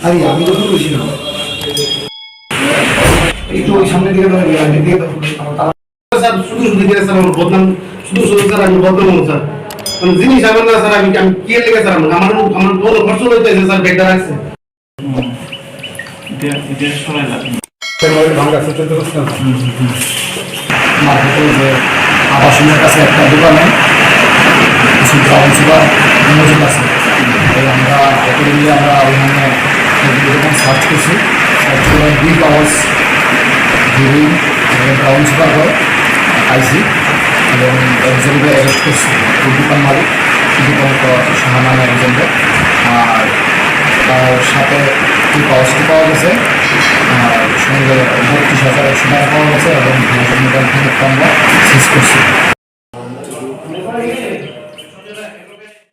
আরে আমি তো বলছি না একটু ওই সামনে দিকে স্যার শুধু শুধু গিয়ে স্যার আমার বদনাম শুধু শুধু স্যার আমি বদনাম স্যার মানে জিনিস আমার না স্যার আমি কি লেগে স্যার আমার বড় কষ্ট হইতেছে স্যার বেটা রাখছে সময় লাগে ভাঙা চলতে করছে না মার্কেটে যে আবাসনের কাছে একটা দোকানে কিছু গ্রাউন্ড সুপার মজুদ আছে আমরা অ্যাকর্ডিংলি আমরা ওইখানে যখন সার্চ করছি বিগ আওয়ার্স হিরিং গ্রাউন্ড সুপার করে পাইছি এবং একজনকে অ্যারেস্ট করছি দোকান মালিক দীপঙ্ক সাহা নামে একজনকে আর তার সাথে কি কাগজটি পাওয়া গেছে আর সঙ্গে 32,100 টাকা পাওয়া গেছে এবং মোবাইল ফোনের আমরা সিজ করছি।